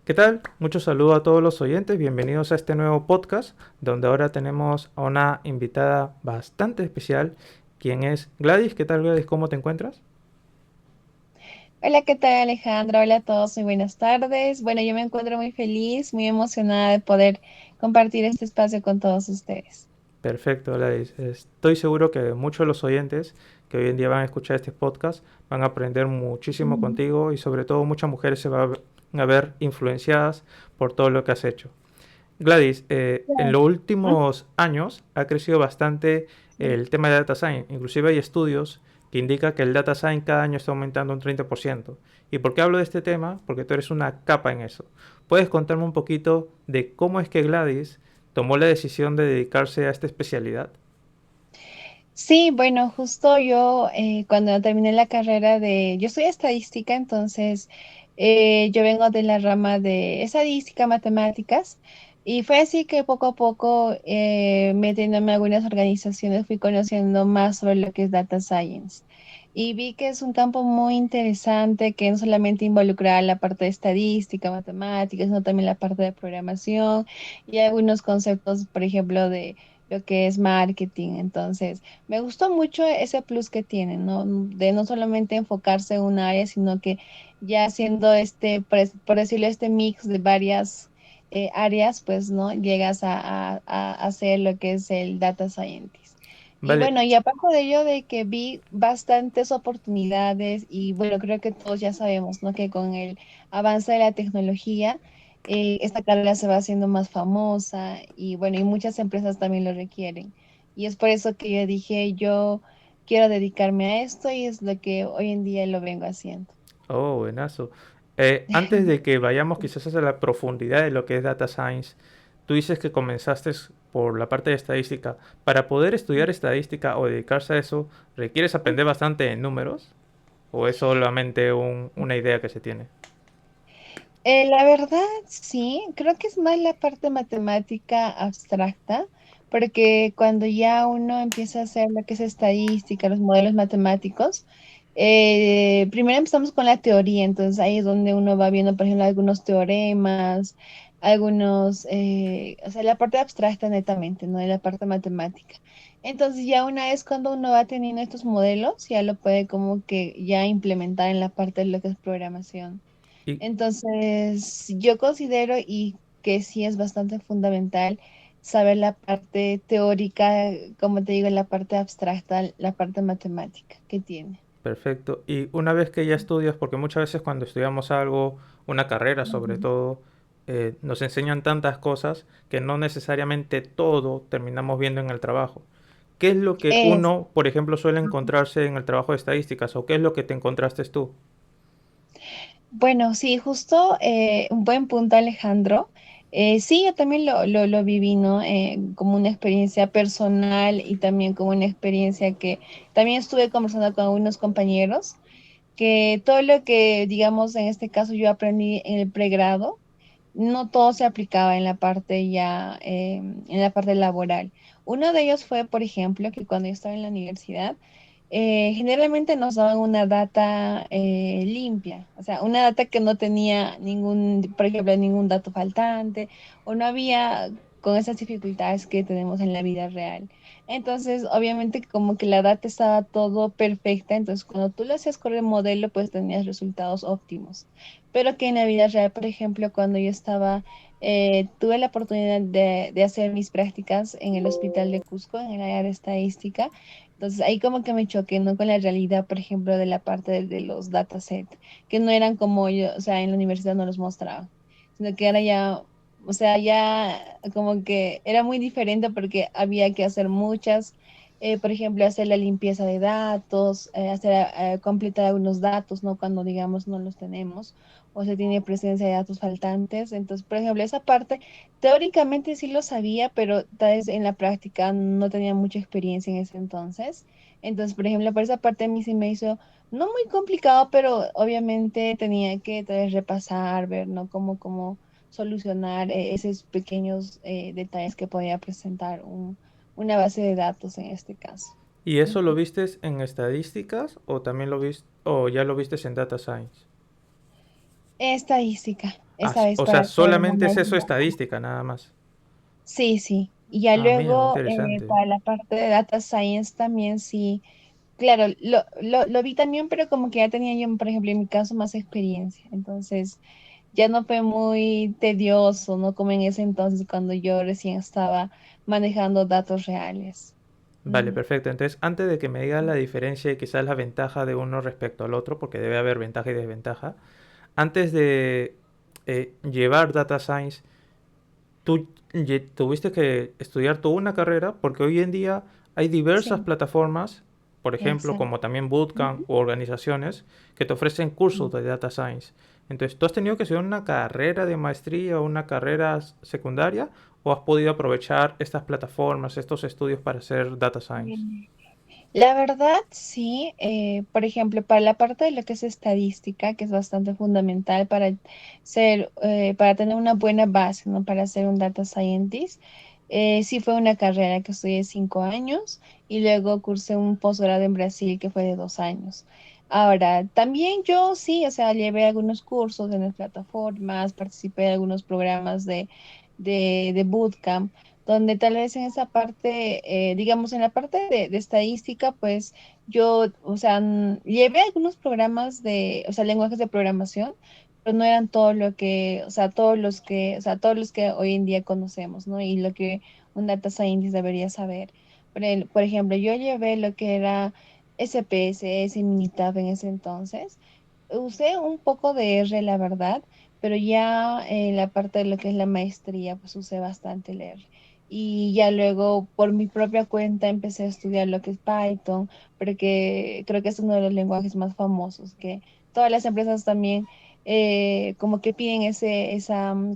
¿Qué tal? Muchos saludos a todos los oyentes, bienvenidos a este nuevo podcast, donde ahora tenemos a una invitada bastante especial, quien es Gladys. ¿Qué tal, Gladys? ¿Cómo te encuentras? Hola, ¿qué tal, Alejandro? Hola a todos, muy buenas tardes. Bueno, yo me encuentro muy feliz, muy emocionada de poder compartir este espacio con todos ustedes. Perfecto, Gladys. Estoy seguro que muchos de los oyentes que hoy en día van a escuchar este podcast van a aprender muchísimo contigo y sobre todo muchas mujeres se van a ver influenciadas por todo lo que has hecho. Gladys, en Claro. los Ujú. últimos años ha crecido bastante Sí. el tema de data science. Inclusive hay estudios que indican que el data science cada año está aumentando un 30%. ¿Y por qué hablo de este tema? Porque tú eres una capa en eso. ¿Puedes contarme un poquito de cómo es que Gladys tomó la decisión de dedicarse a esta especialidad? Sí, bueno, justo yo cuando terminé la carrera yo soy estadística, entonces yo vengo de la rama de estadística, matemáticas, y fue así que poco a poco, metiéndome en algunas organizaciones, fui conociendo más sobre lo que es data science. Y vi que es un campo muy interesante, que no solamente involucra la parte de estadística, matemáticas, sino también la parte de programación y algunos conceptos, por ejemplo, de lo que es marketing. Entonces, me gustó mucho ese plus que tienen, ¿no? De no solamente enfocarse en una área, sino que ya haciendo por decirlo, este mix de varias áreas, pues, ¿no? Llegas a hacer lo que es el data scientist. Y Vale, bueno, y aparte de ello, de que vi bastantes oportunidades y bueno, creo que todos ya sabemos, ¿no? Que con el avance de la tecnología, esta carrera se va haciendo más famosa y bueno, y muchas empresas también lo requieren. Y es por eso que yo dije, yo quiero dedicarme a esto y es lo que hoy en día lo vengo haciendo. oh, buenazo. Antes de que vayamos quizás a la profundidad de lo que es data science, tú dices que comenzaste por la parte de estadística. Para poder estudiar estadística o dedicarse a eso, ¿requieres aprender bastante en números? ¿O es solamente una idea que se tiene? La verdad, sí, creo que es más la parte matemática abstracta, porque cuando ya uno empieza a hacer lo que es estadística, los modelos matemáticos, primero empezamos con la teoría, entonces ahí es donde uno va viendo, por ejemplo, algunos teoremas, o sea, la parte abstracta netamente, no de la parte matemática. Entonces ya una vez cuando uno va teniendo estos modelos, ya lo puede como que ya implementar en la parte de lo que es programación. Y Entonces, yo considero y que sí es bastante fundamental saber la parte teórica, como te digo, la parte abstracta, la parte matemática que tiene. perfecto. Y una vez que ya estudias, porque muchas veces cuando estudiamos algo, una carrera sobre Ujú. todo, nos enseñan tantas cosas que no necesariamente todo terminamos viendo en el trabajo. ¿Qué es lo que Es, uno, por ejemplo, suele encontrarse en el trabajo de estadísticas o qué es lo que te encontraste tú? bueno, sí, justo un buen punto, Alejandro. Sí, yo también lo viví, ¿no? Como una experiencia personal y también como una experiencia que también estuve conversando con algunos compañeros, que todo lo que, digamos, en este caso yo aprendí en el pregrado, no todo se aplicaba en la parte ya, en la parte laboral. Uno de ellos fue, por ejemplo, que cuando yo estaba en la universidad, generalmente nos daban una data limpia, o sea, una data que no tenía ningún, por ejemplo, ningún dato faltante o no había con esas dificultades que tenemos en la vida real. Entonces, obviamente, como que la data estaba todo perfecta, entonces cuando tú lo hacías con el modelo, pues tenías resultados óptimos. Pero que en la vida real, por ejemplo, cuando yo estaba, tuve la oportunidad de hacer mis prácticas en el hospital de Cusco, en el área de estadística. Entonces ahí como que me choqué, ¿no? Con la realidad, por ejemplo, de la parte de los datasets, que no eran como yo, o sea, en la universidad no los mostraban, sino que era ya, o sea, ya como que era muy diferente porque había que hacer muchas, por ejemplo, hacer la limpieza de datos, completar algunos datos, ¿no? Cuando digamos no los tenemos o se tiene presencia de datos faltantes. Entonces, por ejemplo, esa parte teóricamente sí lo sabía, pero tal vez en la práctica no tenía mucha experiencia en ese entonces. Entonces, por ejemplo, por esa parte a mí sí me hizo no muy complicado, pero obviamente tenía que tal vez repasar, ver, ¿no? Cómo solucionar esos pequeños detalles que podía presentar una base de datos en este caso. ¿Y eso lo Ujú. vistes en estadísticas o también lo viste o ya lo vistes en data science? Estadística, Ah, esta vez o sea, para hacer una solamente es eso maestría. estadística, nada más. Sí, sí. Y ya Ah, mira, luego, interesante. para la parte de data science también sí. Claro, lo vi también, pero como que ya tenía yo, por ejemplo, en mi caso, más experiencia. Entonces, ya no fue muy tedioso, ¿no? Como en ese entonces, cuando yo recién estaba manejando datos reales. Vale, Ujú. perfecto. Entonces, antes de que me digas la diferencia y quizás la ventaja de uno respecto al otro, porque debe haber ventaja y desventaja, antes de llevar data science, tú tuviste que estudiar toda una carrera, porque hoy en día hay diversas Sí, plataformas, por ejemplo, exacto. como también Bootcamp Ujú. o organizaciones que te ofrecen cursos de data science. Entonces, ¿tú has tenido que estudiar una carrera de maestría o una carrera secundaria o has podido aprovechar estas plataformas, estos estudios para hacer data science? Mm. La verdad, sí. Por ejemplo, para la parte de lo que es estadística, que es bastante fundamental para para tener una buena base, ¿no? Para ser un data scientist, sí fue una carrera que estudié 5 años y luego cursé un posgrado en Brasil que fue de 2 años. Ahora, también yo sí, o sea, llevé algunos cursos en las plataformas, participé de algunos programas de bootcamp donde tal vez en esa parte, digamos, en la parte de estadística, pues yo, o sea, llevé algunos programas o sea, lenguajes de programación, pero no eran todo lo que, o sea, todos los que hoy en día conocemos, ¿no? Y lo que un data scientist debería saber. Por ejemplo, yo llevé lo que era SPSS y Minitab en ese entonces. Usé un poco de R, la verdad, pero ya en la parte de lo que es la maestría, pues usé bastante el R. Y ya luego por mi propia cuenta empecé a estudiar lo que es Python, porque creo que es uno de los lenguajes más famosos, que todas las empresas también como que piden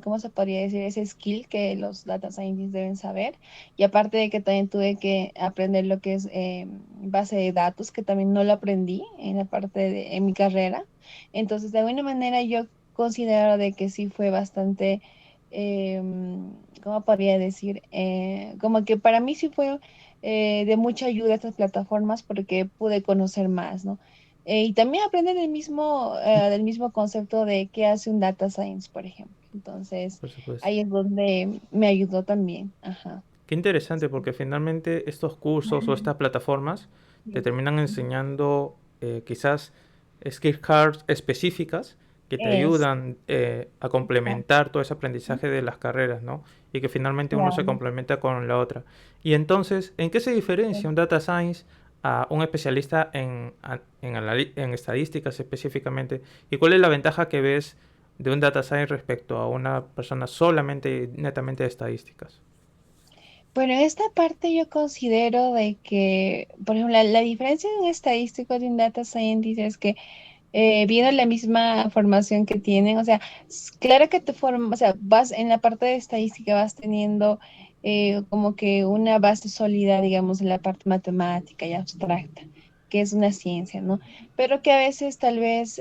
¿cómo se podría decir? Ese skill que los data scientists deben saber. Y aparte de que también tuve que aprender lo que es base de datos, que también no lo aprendí en la en mi carrera. Entonces, de alguna manera yo considero de que sí fue bastante, ¿cómo podría decir? Como que para mí sí fue de mucha ayuda estas plataformas porque pude conocer más, ¿no? Y también aprender del mismo concepto de qué hace un data science, por ejemplo. Entonces, Por supuesto. ahí es donde me ayudó también. Ajá. Qué interesante porque finalmente estos cursos o estas plataformas te Sí. terminan enseñando quizás skill cards específicas que te Es, ayudan a exacto, complementar todo ese aprendizaje de las carreras, ¿no? Y que finalmente uno se claro. complementa con la otra. Y entonces, ¿en qué se diferencia un data science a un especialista en estadísticas específicamente? ¿Y cuál es la ventaja que ves de un data science respecto a una persona solamente, netamente de estadísticas? Bueno, en esta parte yo considero de que, por ejemplo, la diferencia de un estadístico de un data scientist es que viendo la misma formación que tienen, o sea, claro que te formas, o sea, vas en la parte de estadística, vas teniendo como que una base sólida, digamos, en la parte matemática y abstracta, que es una ciencia, ¿no? Pero que a veces tal vez,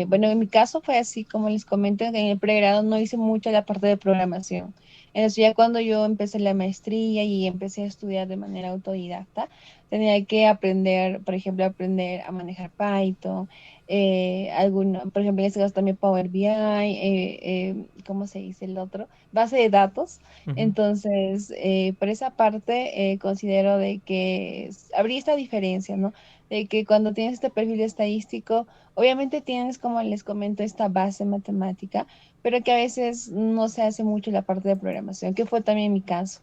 bueno, en mi caso fue así, como les comento, que en el pregrado no hice mucho la parte de programación. Entonces ya cuando yo empecé la maestría y empecé a estudiar de manera autodidacta, tenía que aprender, por ejemplo, aprender a manejar Python, por ejemplo, en este caso también Power BI, ¿cómo se dice el otro? Base de datos. Ujú. Entonces, por esa parte, considero de que habría esta diferencia, ¿no? De que cuando tienes este perfil estadístico, obviamente tienes, como les comento, esta base matemática, pero que a veces no se hace mucho la parte de programación, que fue también mi caso,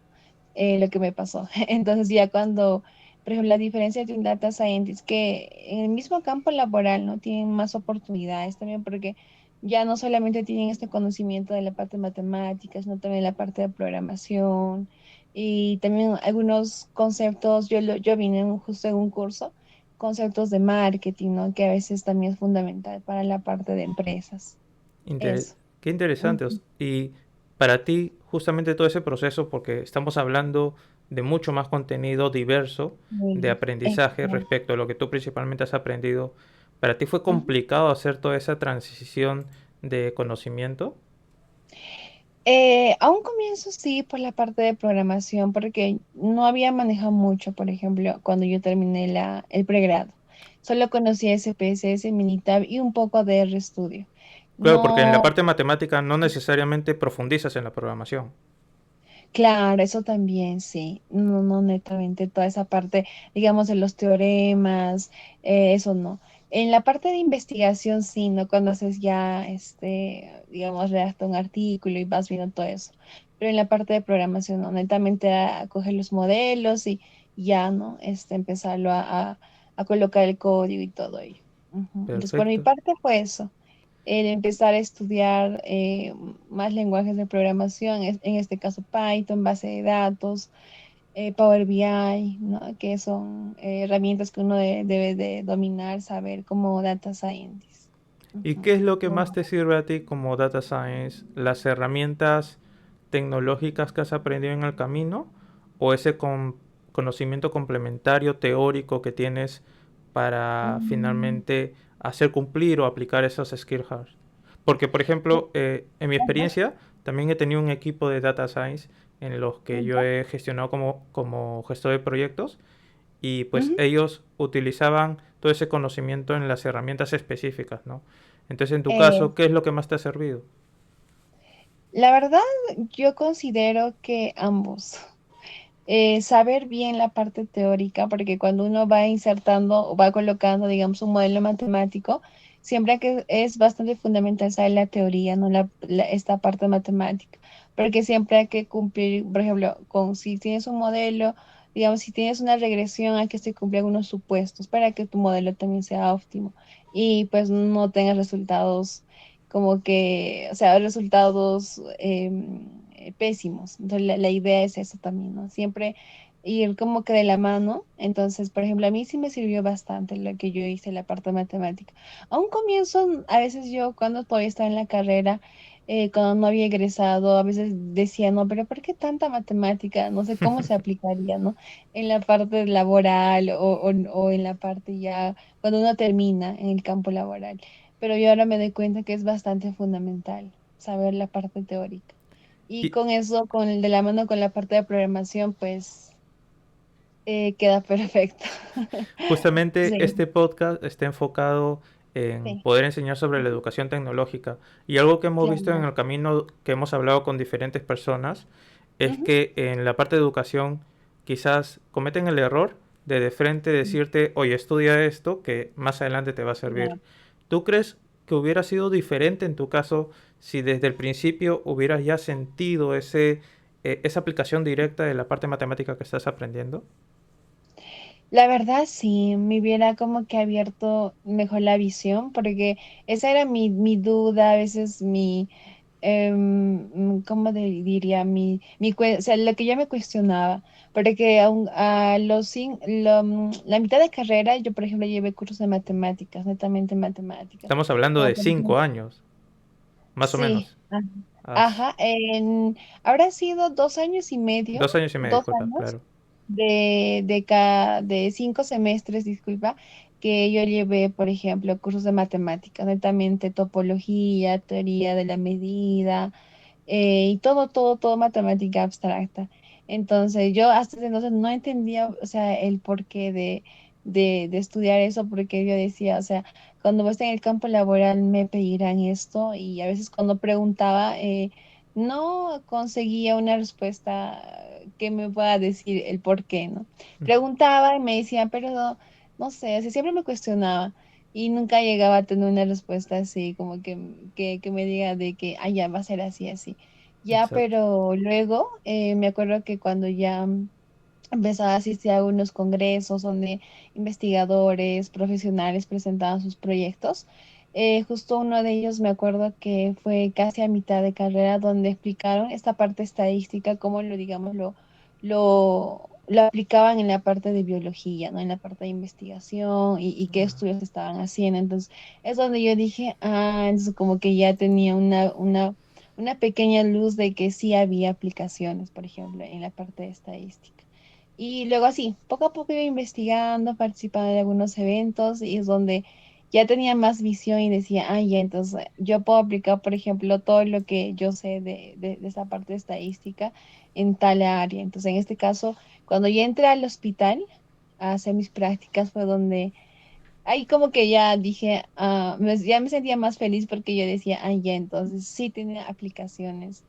lo que me pasó. Entonces, ya cuando por ejemplo, la diferencia de un data scientist que en el mismo campo laboral no tienen más oportunidades también porque ya no solamente tienen este conocimiento de la parte de matemáticas, sino también la parte de programación y también algunos conceptos, yo vine justo en un curso, conceptos de marketing, ¿no? Que a veces también es fundamental para la parte de empresas. Intere- Eso. Qué interesante. Ujú. Y para ti, justamente todo ese proceso, porque estamos hablando de mucho más contenido diverso de Muy aprendizaje exacto. respecto a lo que tú principalmente has aprendido, ¿para ti fue Ujú. complicado hacer toda esa transición de conocimiento? A un comienzo sí, por la parte de programación, porque no había manejado mucho, por ejemplo, cuando yo terminé el pregrado. Solo conocía SPSS, Minitab y un poco de RStudio. Claro, porque en la No. parte matemática no necesariamente profundizas en la programación. Claro, eso también, sí. No, no netamente toda esa parte, digamos, de los teoremas, eso no. En la parte de investigación, sí, ¿no? Cuando haces ya, digamos, redacta un artículo y vas viendo todo eso. Pero en la parte de programación, no, netamente a coger los modelos y ya, ¿no? Empezarlo a colocar el código y todo ello. Ujú. Entonces, por mi Perfecto. parte fue eso el empezar a estudiar más lenguajes de programación, en este caso Python, base de datos, Power BI, ¿no? Que son herramientas que uno debe de dominar, saber como data scientist. ¿Y Ujú. qué es lo que más No. te sirve a ti como data science? ¿Las herramientas tecnológicas que has aprendido en el camino o ese conocimiento complementario teórico que tienes para Mm, finalmente hacer cumplir o aplicar esos skill hard? Porque, por ejemplo, en mi ajá, experiencia, también he tenido un equipo de data science en los que yo ya, he gestionado como gestor de proyectos y pues ujú. ellos utilizaban todo ese conocimiento en las herramientas específicas, ¿no? Entonces, en tu Eh, caso, ¿qué es lo que más te ha servido? la verdad, yo considero que ambos. Saber bien la parte teórica, porque cuando uno va insertando o va colocando, digamos, un modelo matemático, siempre que es bastante fundamental saber la teoría, no esta parte matemática, porque siempre hay que cumplir, por ejemplo, con si tienes un modelo, digamos, si tienes una regresión, hay que cumplir algunos supuestos para que tu modelo también sea óptimo y pues no tengas resultados como que, o sea, resultados pésimos. Entonces, la idea es eso también, ¿no? Siempre ir como que de la mano. Entonces, por ejemplo, a mí sí me sirvió bastante lo que yo hice, la parte matemática. A un comienzo, a veces yo, cuando todavía estaba en la carrera, cuando no había egresado, a veces decía, no, pero ¿por qué tanta matemática? No sé cómo se aplicaría, ¿no? En la parte laboral o en la parte ya, cuando uno termina en el campo laboral. Pero yo ahora me doy cuenta que es bastante fundamental saber la parte teórica. Y Y con eso, con el de la mano con la parte de programación, pues queda perfecto. justamente Sí, este podcast está enfocado en sí, poder enseñar sobre la ujú, educación tecnológica. Y algo que hemos visto en claro. el camino que hemos hablado con diferentes personas es Ujú, que en la parte de educación quizás cometen el error de frente decirte, oye, estudia esto que más adelante te va a servir. claro. ¿Tú crees que hubiera sido diferente en tu caso si desde el principio hubieras ya sentido esa aplicación directa de la parte matemática que estás aprendiendo? La verdad, sí, me hubiera como que abierto mejor la visión, porque esa era mi duda, a veces ¿cómo diría? O sea, lo que yo me cuestionaba, porque a la mitad de carrera, yo, por ejemplo, llevé cursos de matemáticas, netamente matemáticas. Estamos hablando Como de por cinco ejemplo, años, más o sí, menos. ajá, As- ajá, habrá sido 2 años y medio, 2 años y medio, dos disculpa, años claro. de 5 semestres, disculpa, que yo llevé, por ejemplo, cursos de matemáticas, netamente topología, teoría de la medida, y todo matemática abstracta. Entonces, yo hasta ese entonces no entendía, o sea, el porqué de estudiar eso, porque yo decía, o sea, cuando esté en el campo laboral me pedirán esto, y a veces cuando preguntaba, no conseguía una respuesta que me pueda decir el por qué, ¿no? Preguntaba y me decían, pero no sé, así siempre me cuestionaba y nunca llegaba a tener una respuesta así, como que me diga de que, ah, ya va a ser así, así. Ya, Exacto. pero luego me acuerdo que cuando ya empezaba a asistir a unos congresos donde investigadores, profesionales presentaban sus proyectos. Justo uno de ellos me acuerdo que fue casi a mitad de carrera donde explicaron esta parte estadística, cómo lo, digamos, lo aplicaban en la parte de biología, ¿no? En la parte de investigación y qué estudios estaban haciendo. Entonces, es donde yo dije, ah, entonces como que ya tenía una pequeña luz de que sí había aplicaciones, por ejemplo, en la parte de estadística. Y luego así, poco a poco iba investigando, participando en algunos eventos y es donde ya tenía más visión y decía, ah, ya, entonces yo puedo aplicar, por ejemplo, todo lo que yo sé de esa parte de estadística en tal área. Entonces, en este caso, cuando ya entré al hospital a hacer mis prácticas fue donde ahí como que ya dije, ya me sentía más feliz porque yo decía, ya, entonces sí tiene aplicaciones.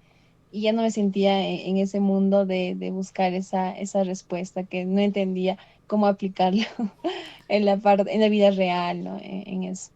Y ya no me sentía en ese mundo de buscar esa respuesta que no entendía cómo aplicarlo en la parte, en la vida real, ¿no? En eso.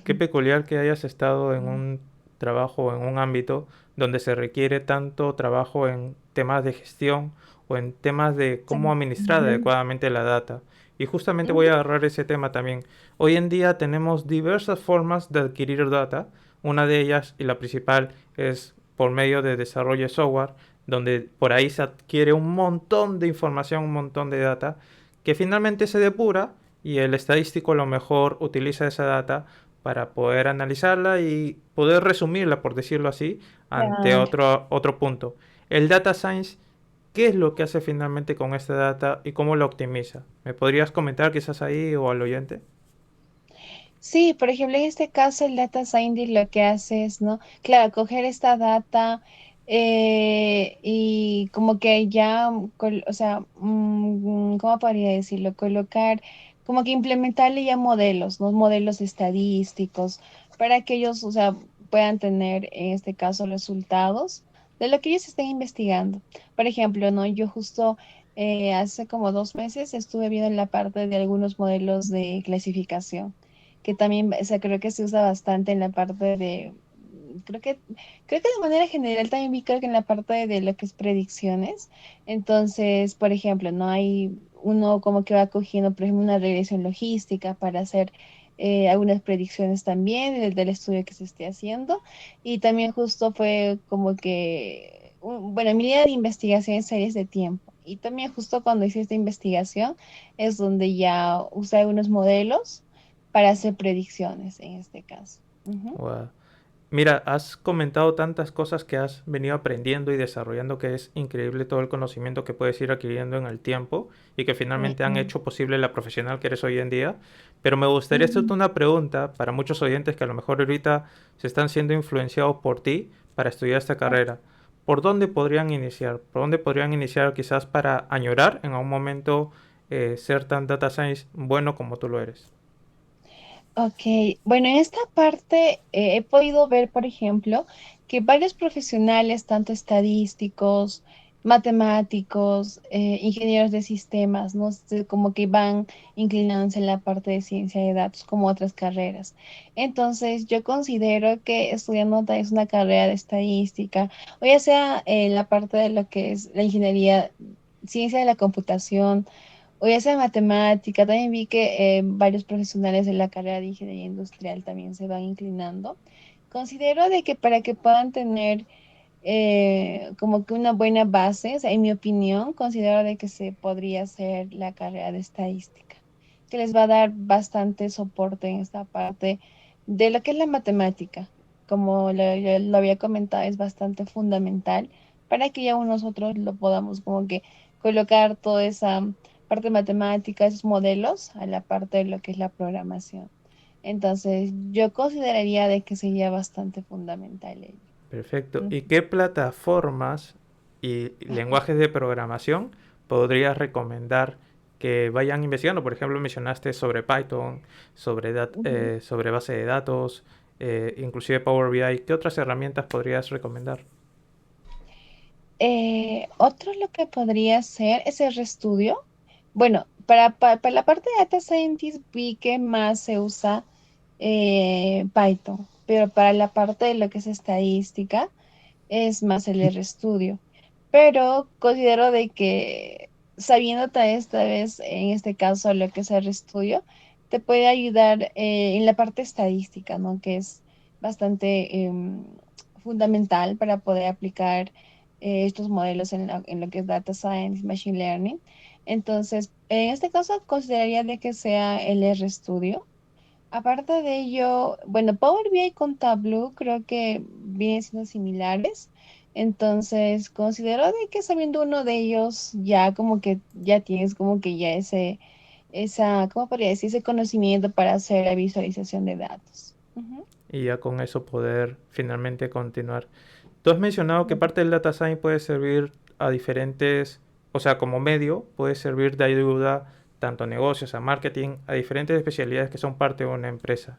Qué peculiar que hayas estado en un trabajo, en un ámbito donde se requiere tanto trabajo en temas de gestión o en temas de Sí. cómo administrar adecuadamente la data. Y justamente voy Ujú. a agarrar ese tema también. Hoy en día tenemos diversas formas de adquirir data. Una de ellas, y la principal, es por medio de desarrollo de software, donde por ahí se adquiere un montón de información, un montón de data, que finalmente se depura y el estadístico a lo mejor utiliza esa data para poder analizarla y poder resumirla, por decirlo así, ante Claro. otro punto. El data science, ¿qué es lo que hace finalmente con esta data y cómo lo optimiza? ¿Me podrías comentar quizás ahí o al oyente? Sí, por ejemplo, en este caso el data scientist lo que hace es, ¿no? Claro, coger esta data y como que ya, o sea, ¿cómo podría decirlo? Colocar, como que implementarle ya modelos, ¿no? Modelos estadísticos para que ellos, o sea, puedan tener en este caso resultados de lo que ellos estén investigando. Por ejemplo, ¿no? Yo justo hace como 2 meses estuve viendo la parte de algunos modelos de clasificación que también, o sea, creo que se usa bastante en la parte de, creo que, creo que de manera general también vi creo que en la parte de lo que es predicciones. Entonces, por ejemplo, no hay uno como que va cogiendo, por ejemplo, una regresión logística para hacer algunas predicciones también del estudio que se esté haciendo. Y también justo fue como que, bueno, mi idea de investigación en series de tiempo. Y también justo cuando hice esta investigación es donde ya usé algunos modelos para hacer predicciones en este caso. Ujú. Wow. Mira, has comentado tantas cosas que has venido aprendiendo y desarrollando que es increíble todo el conocimiento que puedes ir adquiriendo en el tiempo y que finalmente han Mm, hecho posible la profesional que eres hoy en día. Pero me gustaría hacerte mm, una pregunta para muchos oyentes que a lo mejor ahorita se están siendo influenciados por ti para estudiar esta carrera. ¿Por dónde podrían iniciar? ¿Por dónde podrían iniciar quizás para añorar en algún momento ser tan data science bueno como tú lo eres? Ok, bueno, en esta parte he podido ver, por ejemplo, que varios profesionales, tanto estadísticos, matemáticos, ingenieros de sistemas, ¿no? Como que van inclinándose en la parte de ciencia de datos como otras carreras. Entonces, yo considero que estudiando es una carrera de estadística, o ya sea en la parte de lo que es la ingeniería, ciencia de la computación, o ya sea matemática, también vi que varios profesionales de la carrera de ingeniería industrial también se van inclinando. Considero de que para que puedan tener como que una buena base, o sea, en mi opinión, considero de que se podría hacer la carrera de estadística, que les va a dar bastante soporte en esta parte de lo que es la matemática. Como lo había comentado, es bastante fundamental para que ya nosotros lo podamos como que colocar toda esa parte matemática, esos modelos, a la parte de lo que es la programación. Entonces, yo consideraría de que sería bastante fundamental ello. Perfecto. Ujú. ¿Y qué plataformas y lenguajes de programación podrías recomendar que vayan investigando? Por ejemplo, mencionaste sobre Python, Ujú. sobre base de datos, inclusive Power BI. ¿Qué otras herramientas podrías recomendar? Otro lo que podría ser es el RStudio. Bueno, para la parte de Data Scientist vi que más se usa Python, pero para la parte de lo que es estadística es más el RStudio. Pero considero de que sabiendo esta vez, en este caso, lo que es el RStudio, te puede ayudar en la parte estadística, ¿no? Que es bastante fundamental para poder aplicar estos modelos en lo que es Data Science, Machine Learning. Entonces, en este caso, consideraría de que sea el RStudio. Aparte de ello, bueno, Power BI con Tableau creo que vienen siendo similares. Entonces, considero de que sabiendo uno de ellos, ya como que ya tienes como que ya ¿cómo podría decir? Ese conocimiento para hacer la visualización de datos. Ujú. Y ya con eso poder finalmente continuar. Tú has mencionado que parte del data science puede servir a diferentes, o sea, como medio, puede servir de ayuda tanto a negocios, a marketing, a diferentes especialidades que son parte de una empresa.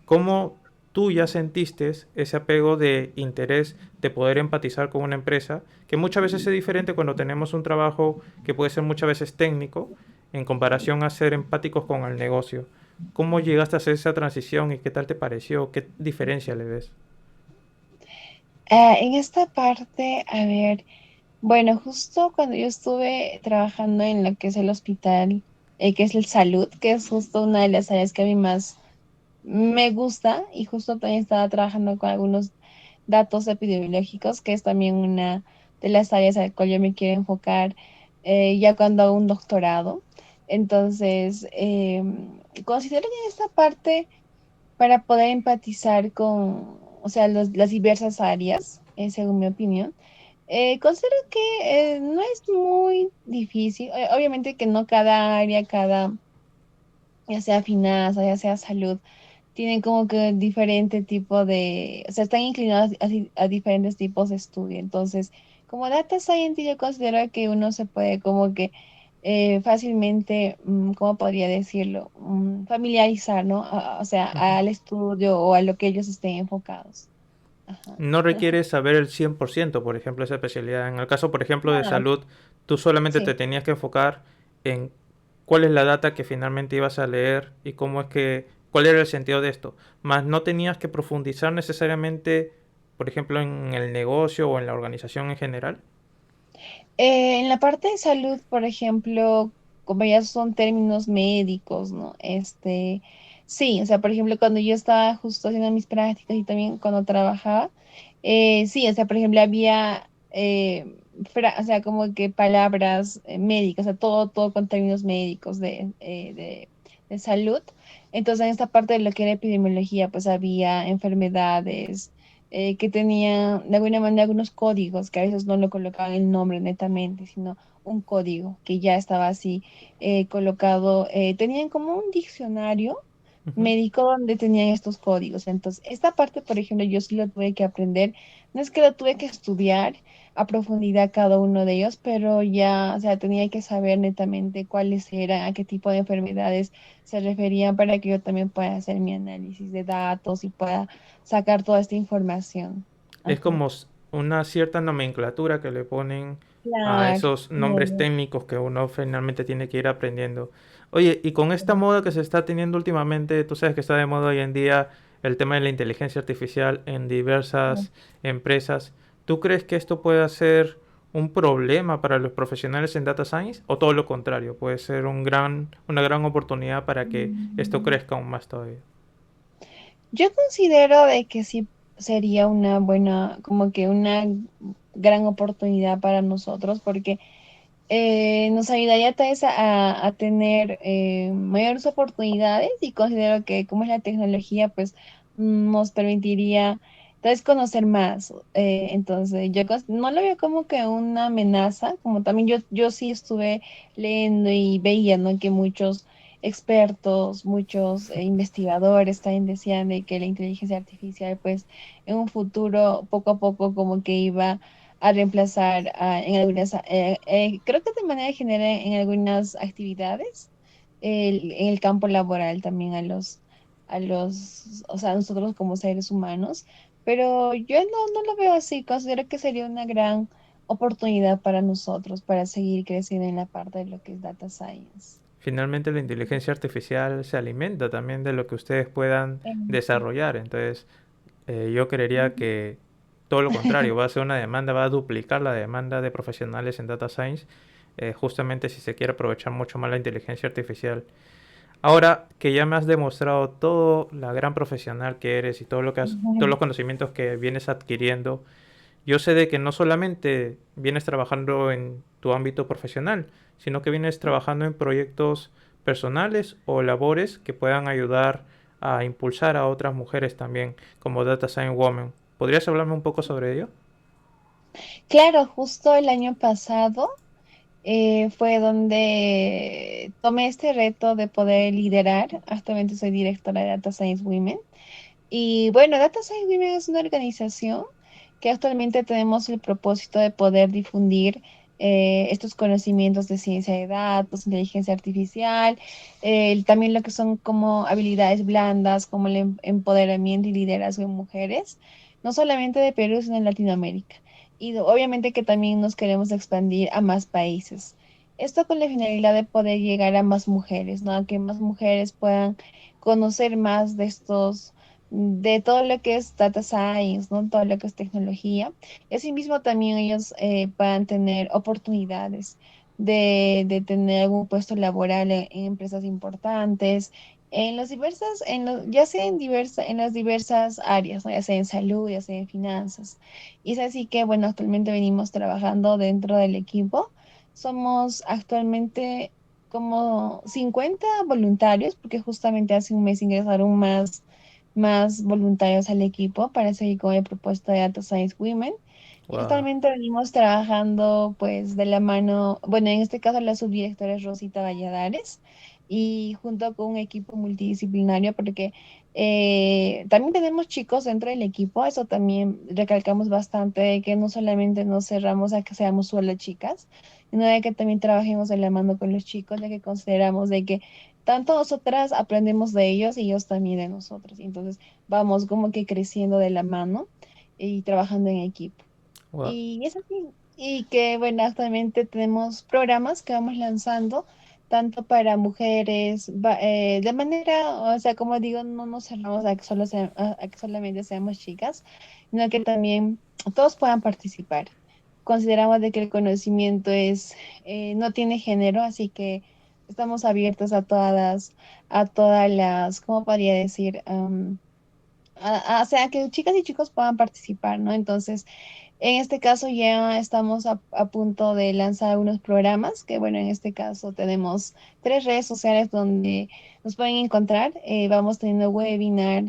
¿Cómo tú ya sentiste ese apego de interés de poder empatizar con una empresa, que muchas veces es diferente cuando tenemos un trabajo que puede ser muchas veces técnico, en comparación a ser empáticos con el negocio? ¿Cómo llegaste a hacer esa transición y qué tal te pareció? ¿Qué diferencia le ves? En esta parte, a ver, bueno, justo cuando yo estuve trabajando en lo que es el hospital, que es el salud, que es justo una de las áreas que a mí más me gusta, y justo también estaba trabajando con algunos datos epidemiológicos, que es también una de las áreas a la cual yo me quiero enfocar ya cuando hago un doctorado. Entonces, considero que en esta parte, para poder empatizar con, o sea, las diversas áreas, según mi opinión, considero que no es muy difícil. Obviamente que no cada área, ya sea finanzas, ya sea salud, tienen como que diferente tipo de, o sea, están inclinados a diferentes tipos de estudio. Entonces, como data scientist, yo considero que uno se puede como que fácilmente, ¿cómo podría decirlo? Familiarizar, ¿no? O sea, Ujú. al estudio o a lo que ellos estén enfocados. Ajá. No requieres saber el 100%, por ejemplo, esa especialidad. En el caso, por ejemplo, de Claro, salud, tú solamente te sí. tenías que enfocar en cuál es la data que finalmente ibas a leer y cómo es que, cuál era el sentido de esto. Más no tenías que profundizar necesariamente, por ejemplo, en el negocio o en la organización en general. En la parte de salud, por ejemplo, como ya son términos médicos, ¿no? Sí, o sea, por ejemplo, cuando yo estaba justo haciendo mis prácticas y también cuando trabajaba, sí, o sea, por ejemplo, había, o sea, como que palabras médicas, o sea, todo con términos médicos de salud. Entonces, en esta parte de lo que era epidemiología, pues había enfermedades que tenía de alguna manera algunos códigos que a veces no lo colocaban el nombre netamente, sino un código que ya estaba así colocado. Tenían como un diccionario Ujú. médico donde tenían estos códigos. Entonces, esta parte, por ejemplo, yo sí lo tuve que aprender. No es que lo tuve que estudiar a profundidad cada uno de ellos, pero ya, o sea, tenía que saber netamente cuáles eran, a qué tipo de enfermedades se referían para que yo también pueda hacer mi análisis de datos y pueda sacar toda esta información. Es Ajá. como una cierta nomenclatura que le ponen a Claro, esos muy nombres bien. técnicos que uno finalmente tiene que ir aprendiendo. Oye, y con esta moda que se está teniendo últimamente, tú sabes que está de moda hoy en día el tema de la inteligencia artificial en diversas empresas, ¿tú crees que esto puede ser un problema para los profesionales en data science o todo lo contrario, puede ser una gran oportunidad para que esto Mm, crezca aún más todavía? Yo considero de que sí sería una buena, como que una gran oportunidad para nosotros, porque nos ayudaría tal vez a tener mayores oportunidades, y considero que como es la tecnología, pues nos permitiría tal vez conocer más. Entonces, no lo veo como que una amenaza, como también yo sí estuve leyendo y veía, ¿no? Que muchos expertos, muchos investigadores también decían de que la inteligencia artificial, pues en un futuro, poco a poco, como que iba a reemplazar en algunas, creo que de manera general en algunas actividades, en el campo laboral también o sea, nosotros como seres humanos, pero yo no lo veo así, considero que sería una gran oportunidad para nosotros para seguir creciendo en la parte de lo que es data science. Finalmente la inteligencia artificial se alimenta también de lo que ustedes puedan Sí. desarrollar. Entonces, yo creería que todo lo contrario, va a ser una demanda, va a duplicar la demanda de profesionales en data science, justamente si se quiere aprovechar mucho más la inteligencia artificial. Ahora que ya me has demostrado todo la gran profesional que eres y todo lo que todos los conocimientos que vienes adquiriendo, yo sé de que no solamente vienes trabajando en tu ámbito profesional, sino que vienes trabajando en proyectos personales o labores que puedan ayudar a impulsar a otras mujeres también, como Data Science Women. ¿Podrías hablarme un poco sobre ello? Claro, justo el año pasado fue donde tomé este reto de poder liderar. Actualmente soy directora de Data Science Women. Y bueno, Data Science Women es una organización que actualmente tenemos el propósito de poder difundir estos conocimientos de ciencia de datos, inteligencia artificial, también lo que son como habilidades blandas, como el empoderamiento y liderazgo en mujeres, no solamente de Perú, sino en Latinoamérica. Y obviamente que también nos queremos expandir a más países. Esto con la finalidad de poder llegar a más mujeres, ¿no? A que más mujeres puedan conocer más de de todo lo que es data science, ¿no? Todo lo que es tecnología. Y asimismo también ellos puedan tener oportunidades de tener algún puesto laboral en empresas importantes, en las diversas, ya sea en las diversas áreas, ¿no? Ya sea en salud, ya sea en finanzas. Y es así que, bueno, actualmente venimos trabajando dentro del equipo. Somos actualmente como 50 voluntarios, porque justamente hace un mes ingresaron más voluntarios al equipo para seguir con el propósito de Data Science Women. Y Wow. actualmente venimos trabajando pues de la mano, bueno, en este caso la subdirectora es Rosita Valladares y junto con un equipo multidisciplinario porque también tenemos chicos dentro del equipo, eso también recalcamos bastante, de que no solamente nos cerramos a que seamos solo chicas, sino de que también trabajemos de la mano con los chicos, de que consideramos de que tanto nosotras aprendemos de ellos y ellos también de nosotros. Entonces vamos como que creciendo de la mano y trabajando en equipo. Wow. Y es así. Y que, bueno, actualmente tenemos programas que vamos lanzando, tanto para mujeres, de manera, o sea, como digo, no nos cerramos a que, a que solamente seamos chicas, sino que también todos puedan participar. Consideramos de que el conocimiento no tiene género, así que estamos abiertos a todas las, ¿cómo podría decir? O sea, que chicas y chicos puedan participar, ¿no? Entonces, en este caso ya estamos a punto de lanzar unos programas, que bueno, en este caso tenemos tres redes sociales donde nos pueden encontrar. Vamos teniendo webinar,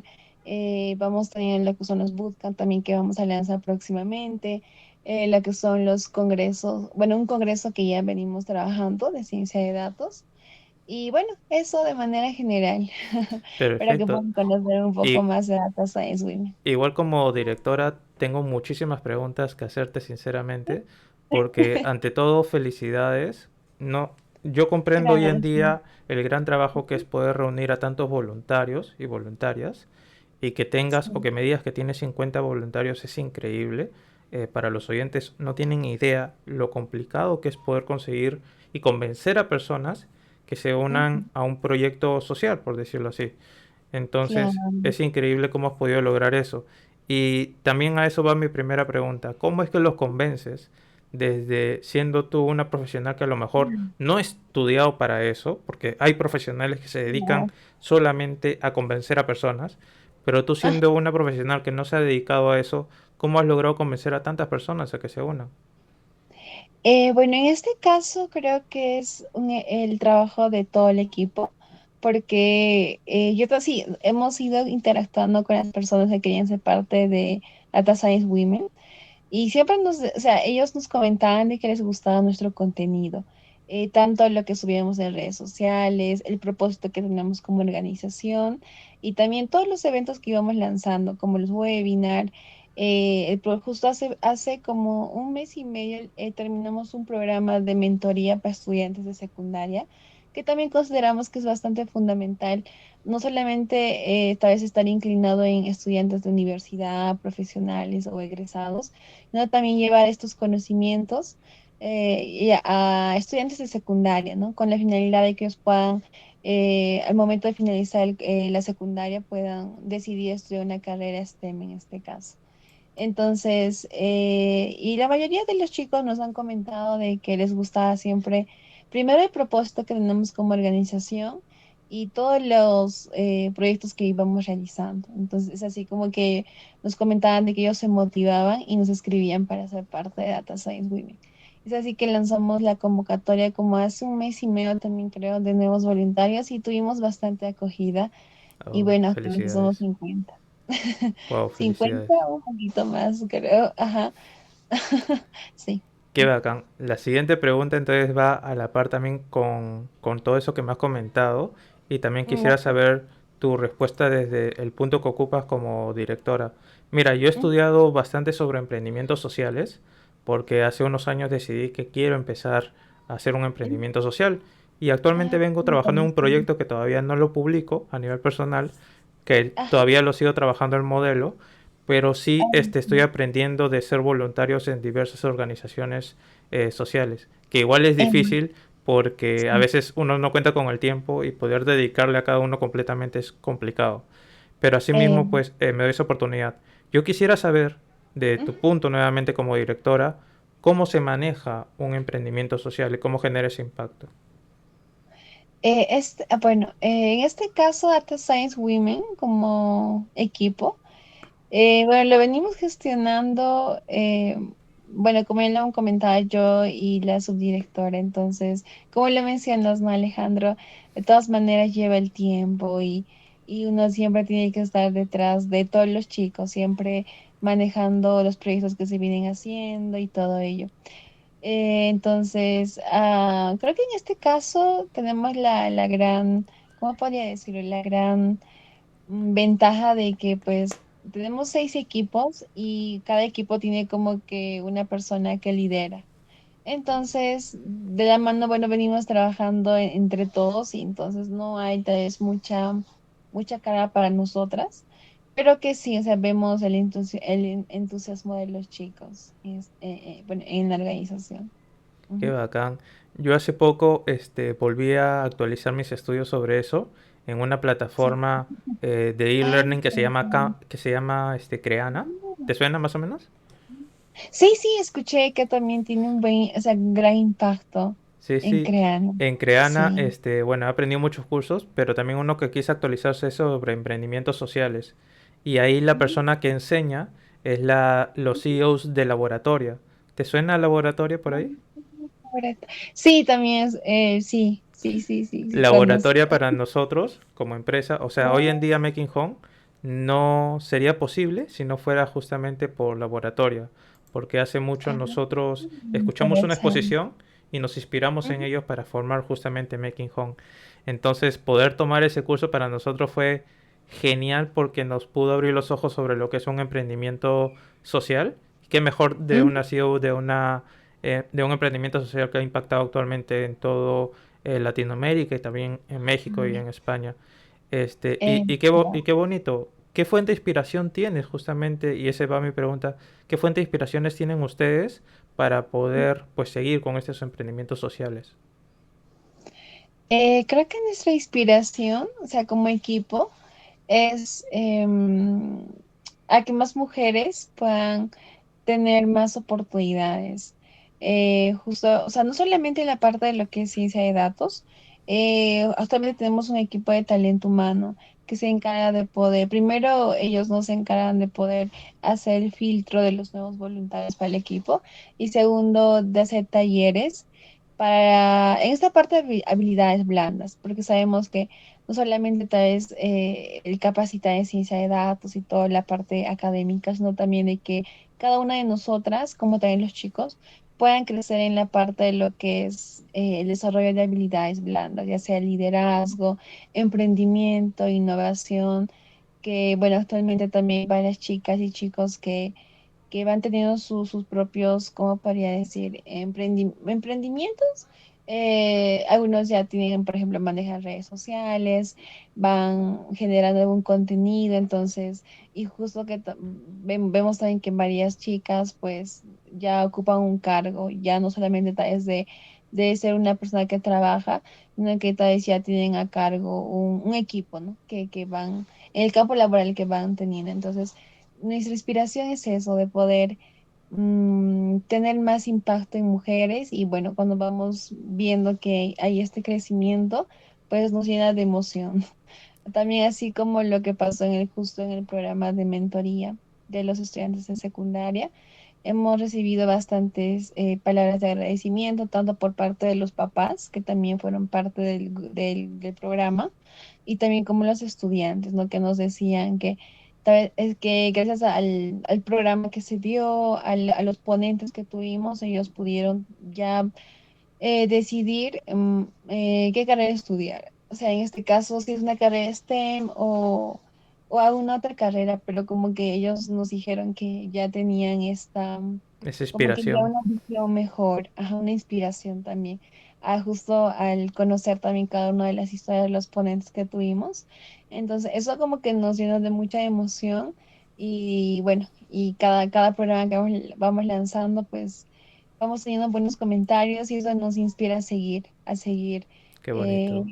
vamos teniendo lo que son los bootcamp también que vamos a lanzar próximamente, lo que son los congresos, bueno, un congreso que ya venimos trabajando de ciencia de datos. Y bueno, eso de manera general, para que Perfecto. puedan conocer un poco Y más de Data Science Women. igual como directora, tengo muchísimas preguntas que hacerte sinceramente, porque ante todo, felicidades. No, yo comprendo hoy en Gracias. día el gran trabajo que es poder reunir a tantos voluntarios y voluntarias y que tengas o Sí. que me digas que tienes 50 voluntarios es increíble. Para los oyentes no tienen idea lo complicado que es poder conseguir y convencer a personas que se Ujú. unan a un proyecto social, por decirlo así. Entonces, Claro. es increíble cómo has podido lograr eso. Y también a eso va mi primera pregunta. ¿Cómo es que los convences desde siendo tú una profesional que a lo mejor Mm. no ha estudiado para eso? Porque hay profesionales que se dedican Claro. solamente a convencer a personas, pero tú Ah, siendo una profesional que no se ha dedicado a eso, ¿cómo has logrado convencer a tantas personas a que se unan? bueno, en este caso creo que es el trabajo de todo el equipo, porque sí, hemos ido interactuando con las personas que querían ser parte de Data Science Women. Y siempre o sea, ellos nos comentaban de que les gustaba nuestro contenido, tanto lo que subíamos en redes sociales, el propósito que tenemos como organización y también todos los eventos que íbamos lanzando, como los webinars. Justo hace como un mes y medio terminamos un programa de mentoría para estudiantes de secundaria, que también consideramos que es bastante fundamental, no solamente tal vez estar inclinado en estudiantes de universidad, profesionales o egresados, ¿no? También llevar estos conocimientos a estudiantes de secundaria, ¿no? Con la finalidad de que ellos puedan, al momento de finalizar la secundaria, puedan decidir estudiar una carrera STEM en este caso. Entonces, y la mayoría de los chicos nos han comentado de que les gustaba siempre, primero el propósito que tenemos como organización y todos los proyectos que íbamos realizando. Entonces, es así como que nos comentaban de que ellos se motivaban y nos escribían para ser parte de Data Science Women. Es así que lanzamos la convocatoria como hace un mes y medio también creo de nuevos voluntarios y tuvimos bastante acogida y Oh, bueno, actualmente somos felicidades. 50. Wow, 50 felicidades. o un poquito más, creo. Ajá. Sí. Qué bacán. La siguiente pregunta entonces va a la par también con todo eso que me has comentado y también quisiera Ok. saber tu respuesta desde el punto que ocupas como directora. Mira, yo he Mm. estudiado bastante sobre emprendimientos sociales porque hace unos años decidí que quiero empezar a hacer un emprendimiento social y actualmente vengo trabajando en un Buenísimo. proyecto que todavía no lo publico a nivel personal, que Ajá. todavía lo sigo trabajando el modelo, pero sí estoy aprendiendo de ser voluntarios en diversas organizaciones sociales, que igual es Em, difícil porque a sí. veces uno no cuenta con el tiempo y poder dedicarle a cada uno completamente es complicado. Pero asimismo, em, pues me doy esa oportunidad. Yo quisiera saber, de tu Ujú. punto nuevamente como directora, cómo se maneja un emprendimiento social y cómo genera ese impacto. Bueno, en este caso, Data Science Women como equipo, bueno, lo venimos gestionando, bueno, como ya lo han comentado yo y la subdirectora, entonces, como lo mencionas, ¿no, Alejandro? De todas maneras lleva el tiempo y uno siempre tiene que estar detrás de todos los chicos, siempre manejando los proyectos que se vienen haciendo y todo ello. Entonces, creo que en este caso tenemos la gran, ¿cómo podría decirlo? La gran ventaja de que pues tenemos 6 equipos y cada equipo tiene como que una persona que lidera. Entonces, de la mano, bueno, venimos trabajando entre todos y entonces no hay tal vez mucha carga para nosotras, pero que sí, o sea, vemos el entusiasmo de los chicos bueno, en la organización. Qué Ujú. bacán. Yo hace poco volví a actualizar mis estudios sobre eso en una Sí. plataforma de Ah, e-learning que se llama, interesante. que se llama Creana. ¿Te suena más o menos? Sí, sí, escuché que también tiene un buen, o sea, gran impacto Sí, en sí. crear. En Creana, Sí. bueno, he aprendido muchos cursos, pero también uno que quise actualizarse es sobre emprendimientos sociales. Y ahí la Ujú. persona que enseña es los CEOs de laboratorio. ¿Te suena laboratorio por ahí? Correcto. Sí, también es, sí, sí, sí, sí, sí, Laboratoria conozco. para nosotros como empresa, o sea, hoy en Oh, día Making Home no sería posible si no fuera justamente por laboratorio, porque hace mucho ah, nosotros escuchamos una interesante. exposición y nos inspiramos en Ujú. ellos para formar justamente Making Home. Entonces, poder tomar ese curso para nosotros fue genial porque nos pudo abrir los ojos sobre lo que es un emprendimiento social. Qué mejor de Ujú. una CEO, de un emprendimiento social que ha impactado actualmente en todo Latinoamérica y también en México y en España. Y Claro. qué bonito. ¿Qué fuente de inspiración tienes justamente? Y esa va mi pregunta. ¿Qué fuente de inspiraciones tienen ustedes para poder pues seguir con estos emprendimientos sociales? Creo que nuestra inspiración, o sea, como equipo, es a que más mujeres puedan tener más oportunidades. Justo, o sea, no solamente en la parte de lo que es ciencia de datos, actualmente tenemos un equipo de talento humano que se encarga de poder, primero ellos nos encargan de poder hacer el filtro de los nuevos voluntarios para el equipo y segundo, de hacer talleres para, en esta parte de habilidades blandas, porque sabemos que no solamente tal vez el capacitar en ciencia de datos y toda la parte académica, sino también de que cada una de nosotras, como también los chicos, puedan crecer en la parte de lo que es el desarrollo de habilidades blandas, ya sea liderazgo, emprendimiento, innovación, que bueno, actualmente también hay varias chicas y chicos que van teniendo sus propios, ¿cómo podría decir? Emprendimientos. Algunos ya tienen, por ejemplo, manejan redes sociales, van generando algún contenido, entonces, y justo que vemos también que varias chicas pues ya ocupan un cargo, ya no solamente tal vez de ser una persona que trabaja, sino que tal vez ya tienen a cargo un equipo, ¿no? Que van, en el campo laboral que van teniendo. Entonces, nuestra inspiración es eso, de poder tener más impacto en mujeres y bueno, cuando vamos viendo que hay este crecimiento, pues nos llena de emoción. También así como lo que pasó justo en el programa de mentoría de los estudiantes de secundaria, hemos recibido bastantes palabras de agradecimiento, tanto por parte de los papás, que también fueron parte del programa, y también como los estudiantes, ¿no? Que nos decían que es que gracias al programa que se dio, a los ponentes que tuvimos, ellos pudieron ya decidir qué carrera estudiar. O sea, en este caso, si es una carrera STEM o a una otra carrera, pero como que ellos nos dijeron que ya tenían esta, Esa como que ya inspiración. una visión mejor, ajá, una inspiración también. Justo al conocer también cada una de las historias de los ponentes que tuvimos. Entonces, eso como que nos llenó de mucha emoción y bueno, y cada programa que vamos lanzando, pues vamos teniendo buenos comentarios y eso nos inspira a seguir Qué eh, bonito.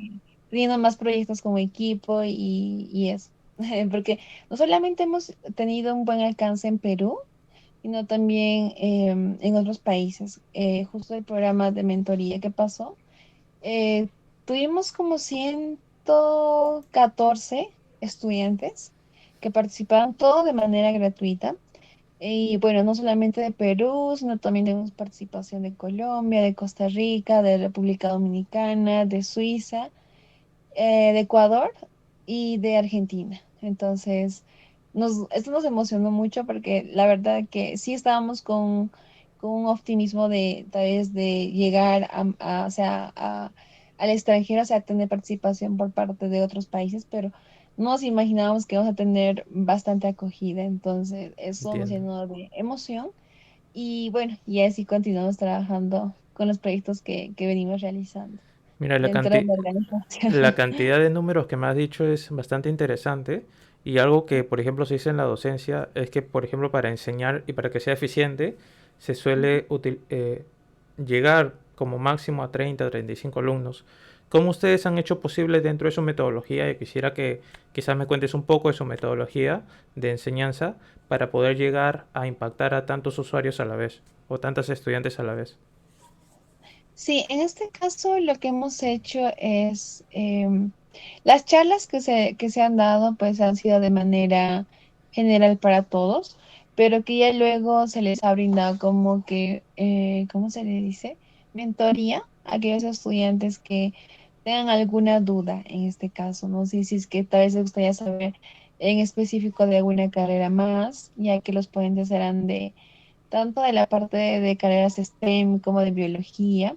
teniendo más proyectos como equipo y eso. Porque no solamente hemos tenido un buen alcance en Perú, sino también en otros países. Justo el programa de mentoría que pasó, eh, tuvimos como 114 estudiantes que participaban todo de manera gratuita. Y bueno, no solamente de Perú, sino también tenemos participación de Colombia, de Costa Rica, de República Dominicana, de Suiza, de Ecuador y de Argentina. Entonces, esto nos emocionó mucho porque la verdad que sí estábamos con un optimismo de tal vez de llegar o sea, al extranjero, o sea, tener participación por parte de otros países, pero no nos imaginábamos que vamos a tener bastante acogida. Entonces, eso nos Entiendo. llenó de emoción. Y bueno, y así continuamos trabajando con los proyectos que venimos realizando Mira, dentro de la organización. la cantidad de números que me has dicho es bastante interesante y algo que, por ejemplo, se dice en la docencia es que, por ejemplo, para enseñar y para que sea eficiente, se suele llegar como máximo a 30 o 35 alumnos. ¿Cómo ustedes han hecho posible dentro de su metodología? Y quisiera que quizás me cuentes un poco de su metodología de enseñanza para poder llegar a impactar a tantos usuarios a la vez o tantos estudiantes a la vez. Sí, en este caso lo que hemos hecho es, las charlas que se han dado pues han sido de manera general para todos, pero que ya luego se les ha brindado como que, ¿cómo se le dice? Mentoría a aquellos estudiantes que tengan alguna duda en este caso, no sé si es que tal vez les gustaría saber en específico de alguna carrera más, ya que los ponentes eran de tanto de la parte de carreras STEM como de biología.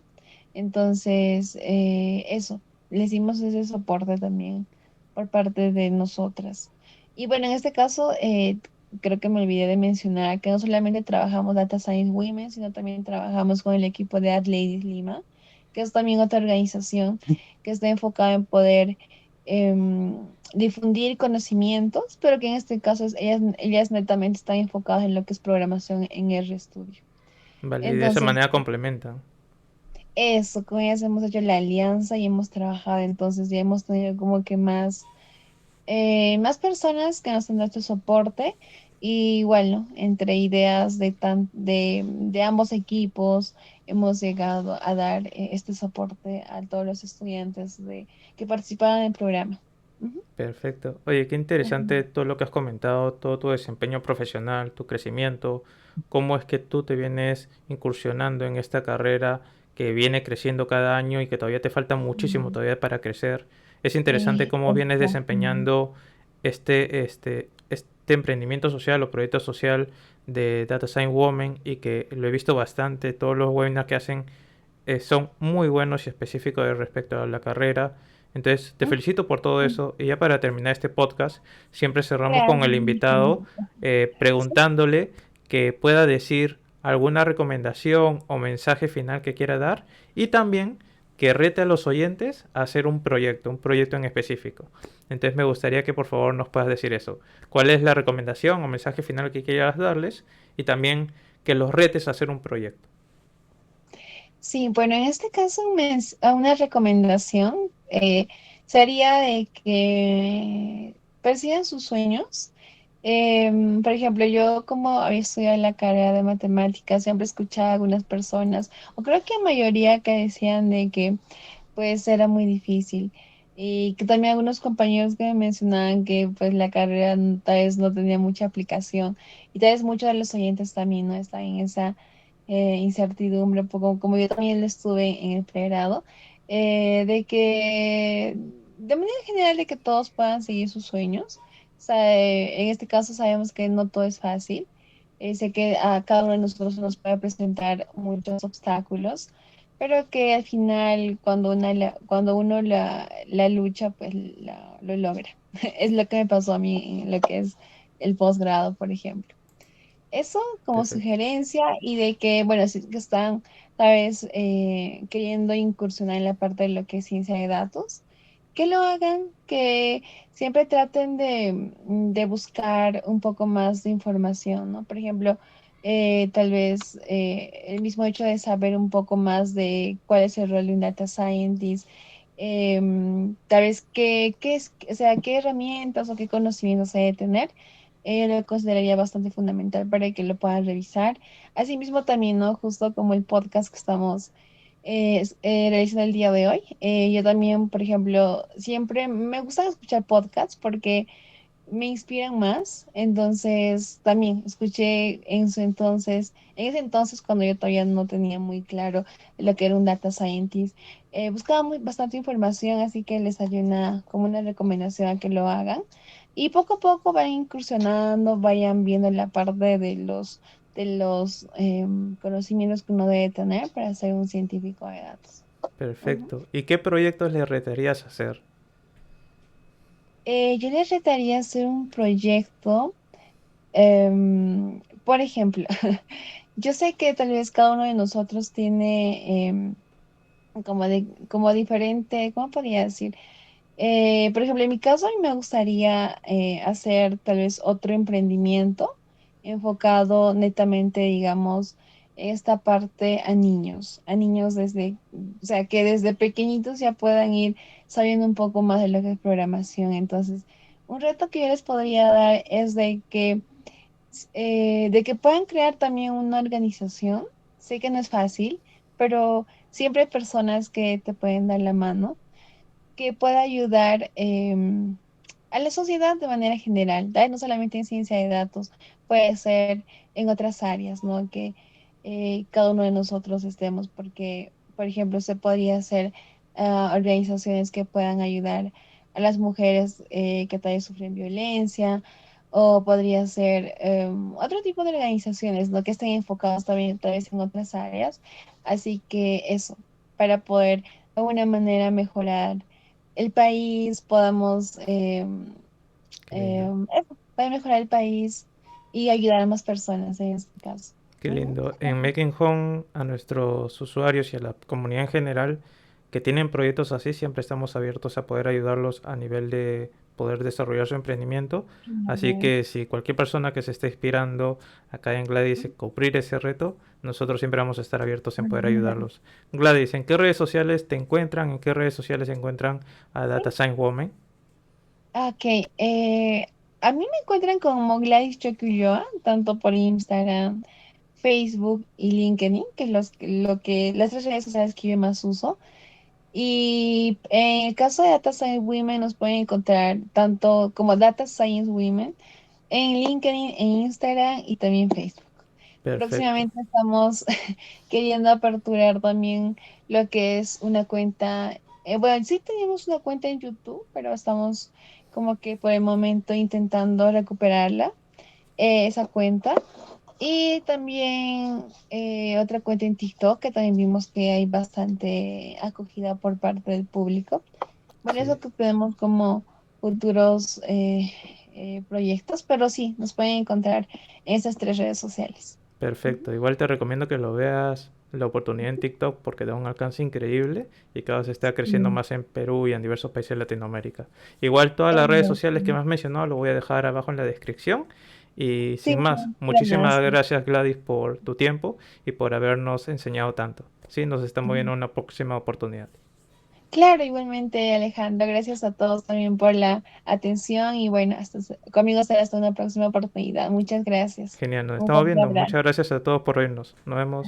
Entonces, eso, les dimos ese soporte también por parte de nosotras. Y bueno, en este caso, creo que me olvidé de mencionar que no solamente trabajamos Data Science Women, sino también trabajamos con el equipo de Ad Ladies Lima, que es también otra organización que está enfocada en poder difundir conocimientos, pero que en este caso ellas netamente están enfocadas en lo que es programación en RStudio. Vale, y de esa Entonces, manera complementan. eso, con ellas hemos hecho la alianza y hemos trabajado, entonces ya hemos tenido como que más personas que nos han dado este soporte y bueno, entre ideas de ambos equipos hemos llegado a dar este soporte a todos los estudiantes que participaban en el programa. Ujú, Perfecto. Oye, qué interesante todo lo que has comentado, todo tu desempeño profesional, tu crecimiento, cómo es que tú te vienes incursionando en esta carrera que viene creciendo cada año y que todavía te falta muchísimo ujú. todavía para crecer. Es interesante Sí, cómo vienes exactamente. desempeñando este emprendimiento social o proyecto social de Data Science Women y que lo he visto bastante, todos los webinars que hacen son muy buenos y específicos respecto a la carrera. Entonces, te felicito por todo Ujú. eso. Y ya para terminar este podcast, siempre cerramos con el invitado Gracias. Sí. preguntándole que pueda decir alguna recomendación o mensaje final que quiera dar y también que rete a los oyentes a hacer un proyecto en específico. Entonces me gustaría que por favor nos puedas decir eso. ¿Cuál es la recomendación o mensaje final que quieras darles? Y también que los retes a hacer un proyecto. Sí, bueno, en este caso una recomendación sería de que persigan sus sueños. Por ejemplo, yo como había estudiado en la carrera de matemáticas, siempre escuchaba a algunas personas, o creo que a mayoría que decían de que pues era muy difícil. Y que también algunos compañeros que me mencionaban que pues la carrera tal vez no tenía mucha aplicación. Y tal vez muchos de los oyentes también no están en esa incertidumbre, como yo también lo estuve en el pregrado, de que de manera general de que todos puedan seguir sus sueños. O sea, en este caso sabemos que no todo es fácil. Sé que a cada uno de nosotros nos puede presentar muchos obstáculos, pero que al final cuando uno la lucha, pues lo logra. Es lo que me pasó a mí en lo que es el posgrado, por ejemplo. Eso como Perfecto. sugerencia y de que, bueno, si que están, tal vez, queriendo incursionar en la parte de lo que es ciencia de datos, que lo hagan, que siempre traten de buscar un poco más de información, ¿no? Por ejemplo, tal vez el mismo hecho de saber un poco más de cuál es el rol de un data scientist, tal vez o sea, qué herramientas o qué conocimientos se debe tener, lo consideraría bastante fundamental para que lo puedan revisar. Asimismo también, ¿no? Justo como el podcast que estamos realizando el día de hoy. Yo también, por ejemplo, siempre me gusta escuchar podcasts porque me inspiran más. Entonces, también escuché en ese entonces cuando yo todavía no tenía muy claro lo que era un data scientist, buscaba bastante información, así que les haría como una recomendación a que lo hagan. Y poco a poco vayan incursionando, vayan viendo la parte de los conocimientos que uno debe tener para ser un científico de datos. Ujú. Perfecto. ¿Y qué proyectos le retarías a hacer? Yo les retaría hacer un proyecto. Por ejemplo, yo sé que tal vez cada uno de nosotros tiene como diferente, ¿cómo podría decir? Por ejemplo, en mi caso, a mí me gustaría hacer tal vez otro emprendimiento enfocado netamente, digamos, esta parte a niños o sea, que desde pequeñitos ya puedan ir sabiendo un poco más de lo que es programación. Entonces, un reto que yo les podría dar es de que puedan crear también una organización. Sé que no es fácil, pero siempre hay personas que te pueden dar la mano, que pueda ayudar a la sociedad de manera general, ¿da? No solamente en ciencia de datos, puede ser en otras áreas, ¿no? Que cada uno de nosotros estemos, porque, por ejemplo, se podría hacer organizaciones que puedan ayudar a las mujeres que tal vez sufren violencia, o podría ser otro tipo de organizaciones, ¿no? Que estén enfocadas también tal vez en otras áreas. Así que eso, para poder de alguna manera mejorar el país, podamos Qué lindo. eso, para mejorar el país y ayudar a más personas en este caso. Qué Ujú. lindo. En Making Home, a nuestros usuarios y a la comunidad en general que tienen proyectos así, siempre estamos abiertos a poder ayudarlos a nivel de poder desarrollar su emprendimiento. Así Claro. que si cualquier persona que se esté inspirando acá en Gladys a cumplir ese reto, nosotros siempre vamos a estar abiertos en poder Ujú. ayudarlos. Gladys, ¿en qué redes sociales te encuentran? ¿En qué redes sociales se encuentran a Sí. Data Science Woman? Ok, a mí me encuentran como Gladys Choquilloa, tanto por Instagram, Facebook y LinkedIn, que es las tres redes sociales que yo más uso. Y en el caso de Data Science Women nos pueden encontrar tanto como Data Science Women en LinkedIn, en Instagram y también Facebook. Perfecto. Próximamente estamos queriendo aperturar también lo que es una cuenta. Bueno, sí teníamos una cuenta en YouTube, pero estamos como que por el momento intentando recuperarla, esa cuenta. Y también otra cuenta en TikTok, que también vimos que hay bastante acogida por parte del público. Bueno, Sí. eso que tenemos como futuros proyectos, pero sí, nos pueden encontrar en esas tres redes sociales. Ujú. Perfecto, igual te recomiendo que lo veas la oportunidad en TikTok porque da un alcance increíble y cada vez está creciendo Sí, más en Perú y en diversos países de Latinoamérica. Igual todas las redes sociales que exacto. me has mencionado lo voy a dejar abajo en la descripción y Sí, sin más, muchísimas buenazo. gracias Gladys por tu tiempo y por habernos enseñado tanto. Sí, nos estamos viendo en una próxima oportunidad. Claro, igualmente, Alejandro, gracias a todos también por la atención y bueno, conmigo será hasta una próxima oportunidad. Muchas gracias. Genial, nos Un estamos fuerte viendo. abrazo. Muchas gracias a todos por oírnos. Nos vemos.